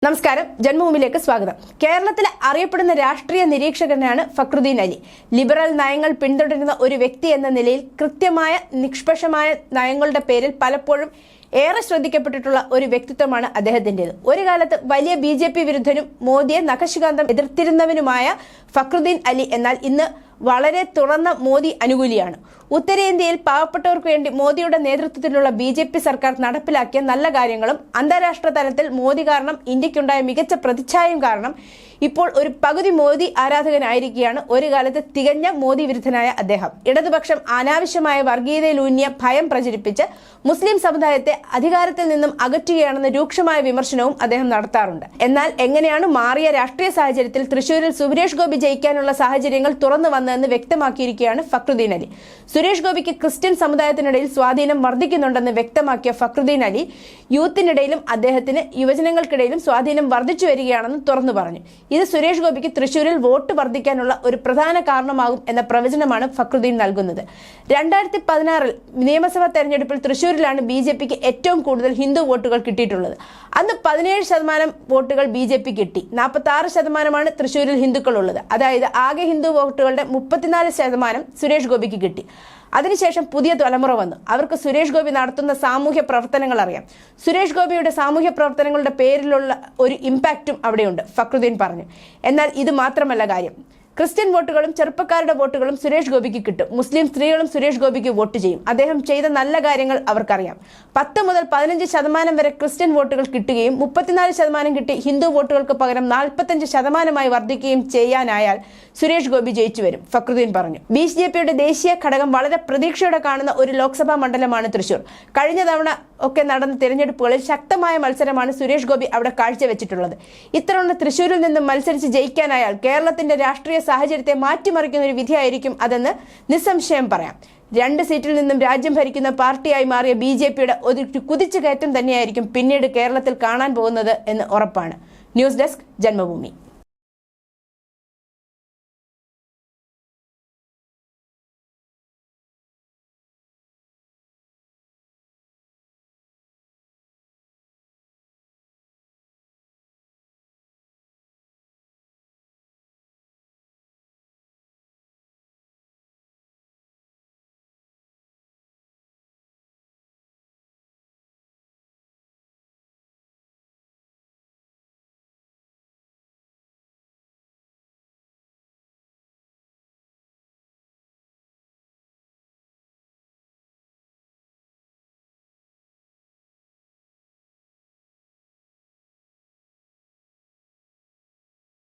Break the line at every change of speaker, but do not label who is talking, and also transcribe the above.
നമസ്കാരം, ജന്മഭൂമിയിലേക്ക് സ്വാഗതം. കേരളത്തിലെ അറിയപ്പെടുന്ന രാഷ്ട്രീയ നിരീക്ഷകനാണ് ഫക്രുദ്ദീൻ അലി. ലിബറൽ നയങ്ങൾ പിന്തുടരുന്ന ഒരു വ്യക്തി എന്ന നിലയിൽ കൃത്യമായ നിഷ്പക്ഷമായ നയങ്ങളുടെ പേരിൽ പലപ്പോഴും ഏറെ ശ്രദ്ധിക്കപ്പെട്ടിട്ടുള്ള ഒരു വ്യക്തിത്വമാണ് അദ്ദേഹത്തിൻ്റെത്. ഒരു കാലത്ത് വലിയ BJP വിരുദ്ധനും മോദിയെ നഖശികാന്തം എതിർത്തിരുന്നവനുമായ ഫക്രുദ്ദീൻ അലി എന്നാൽ ഇന്ന് വളരെ തുറന്ന മോദി അനുകൂലിയാണ്. ഉത്തരേന്ത്യയിൽ പാവപ്പെട്ടവർക്ക് വേണ്ടി മോദിയുടെ നേതൃത്വത്തിലുള്ള BJP സർക്കാർ നടപ്പിലാക്കിയ നല്ല കാര്യങ്ങളും അന്താരാഷ്ട്ര തലത്തിൽ മോദി കാരണം ഇന്ത്യക്കുണ്ടായ മികച്ച പ്രതിച്ഛായയും കാരണം ഇപ്പോൾ ഒരു പകുതി മോദി ആരാധകനായിരിക്കുകയാണ് ഒരു കാലത്ത് തികഞ്ഞ മോദി വിരുദ്ധനായ അദ്ദേഹം. ഇടതുപക്ഷം അനാവശ്യമായ വർഗീയതയിലൂന്നിയ ഭയം പ്രചരിപ്പിച്ച് മുസ്ലിം സമുദായത്തെ അധികാരത്തിൽ നിന്നും അകറ്റുകയാണെന്ന രൂക്ഷമായ വിമർശനവും അദ്ദേഹം നടത്താറുണ്ട്. എന്നാൽ എങ്ങനെയാണ് മാറിയ രാഷ്ട്രീയ സാഹചര്യത്തിൽ തൃശൂരിൽ സുരേഷ് ഗോപി ജയിക്കാനുള്ള സാഹചര്യങ്ങൾ തുറന്നു വന്നതെന്ന് വ്യക്തമാക്കിയിരിക്കുകയാണ് ഫക്രുദ്ദീൻ അലി. സുരേഷ് ഗോപിക്ക് ക്രിസ്ത്യൻ സമുദായത്തിനിടയിൽ സ്വാധീനം വർദ്ധിക്കുന്നുണ്ടെന്ന് വ്യക്തമാക്കിയ ഫക്രുദ്ദീൻ അലി യൂത്തിനിടയിലും അദ്ദേഹത്തിന് യുവജനങ്ങൾക്കിടയിലും സ്വാധീനം വർദ്ധിച്ചു വരികയാണെന്ന് തുറന്നു പറഞ്ഞു. ഇത് സുരേഷ് ഗോപിക്ക് തൃശൂരിൽ വോട്ട് വർദ്ധിക്കാനുള്ള ഒരു പ്രധാന കാരണമാകും എന്ന പ്രവചനമാണ് ഫക്രുദ്ദീൻ നൽകുന്നത്. 2016 നിയമസഭാ തെരഞ്ഞെടുപ്പിൽ തൃശൂരിലാണ് BJPക്ക് ഏറ്റവും കൂടുതൽ ഹിന്ദു വോട്ടുകൾ കിട്ടിയിട്ടുള്ളത്. അന്ന് 17% വോട്ടുകൾ BJP കിട്ടി. 46% തൃശൂരിൽ ഹിന്ദുക്കളുള്ളത്. അതായത് ആകെ ഹിന്ദു വോട്ടുകളുടെ 34% സുരേഷ് ഗോപിക്ക് കിട്ടി. അതിനുശേഷം പുതിയ തലമുറ വന്നു. അവർക്ക് സുരേഷ് ഗോപി നടത്തുന്ന സാമൂഹ്യ പ്രവർത്തനങ്ങൾ അറിയാം. സുരേഷ് ഗോപിയുടെ സാമൂഹ്യ പ്രവർത്തനങ്ങളുടെ പേരിലുള്ള ഒരു ഇമ്പാക്റ്റും അവിടെയുണ്ട്, ഫക്രുദ്ദീൻ പറഞ്ഞു. എന്നാൽ ഇത് മാത്രമല്ല കാര്യം. ക്രിസ്ത്യൻ വോട്ടുകളും ചെറുപ്പക്കാരുടെ വോട്ടുകളും സുരേഷ് ഗോപിക്ക് കിട്ടും. മുസ്ലിം സ്ത്രീകളും സുരേഷ് ഗോപിക്ക് വോട്ട് ചെയ്യും. അദ്ദേഹം ചെയ്ത നല്ല കാര്യങ്ങൾ അവർക്കറിയാം. 10 മുതൽ 15% വരെ ക്രിസ്ത്യൻ വോട്ടുകൾ കിട്ടുകയും 34% കിട്ടി ഹിന്ദു വോട്ടുകൾക്ക് പകരം 45% വർദ്ധിക്കുകയും ചെയ്യാനായാൽ സുരേഷ് ഗോപി ജയിച്ചു വരും, ഫക്രുദ്ദീൻ പറഞ്ഞു. BJPയുടെ ദേശീയ ഘടകം വളരെ പ്രതീക്ഷയോടെ കാണുന്ന ഒരു ലോക്സഭാ മണ്ഡലമാണ് തൃശൂർ. കഴിഞ്ഞ തവണ ഒക്കെ നടന്ന തിരഞ്ഞെടുപ്പുകളിൽ ശക്തമായ മത്സരമാണ് സുരേഷ് ഗോപി അവിടെ കാഴ്ചവെച്ചിട്ടുള്ളത്. ഇത്തവണ തൃശൂരിൽ നിന്നും മത്സരിച്ച് ജയിക്കാനായാൽ കേരളത്തിന്റെ രാഷ്ട്രീയ സാഹചര്യത്തെ മാറ്റിമറിക്കുന്ന ഒരു വിധിയായിരിക്കും അതെന്ന് നിസ്സംശയം പറയാം. 2 സീറ്റിൽ നിന്നും രാജ്യം ഭരിക്കുന്ന പാർട്ടിയായി മാറിയ BJPയുടെ ഒരു കുതിച്ചുകയറ്റം തന്നെയായിരിക്കും പിന്നീട് കേരളത്തിൽ കാണാൻ പോകുന്നത് എന്ന് ഉറപ്പാണ്. News desk, Janmabhumi.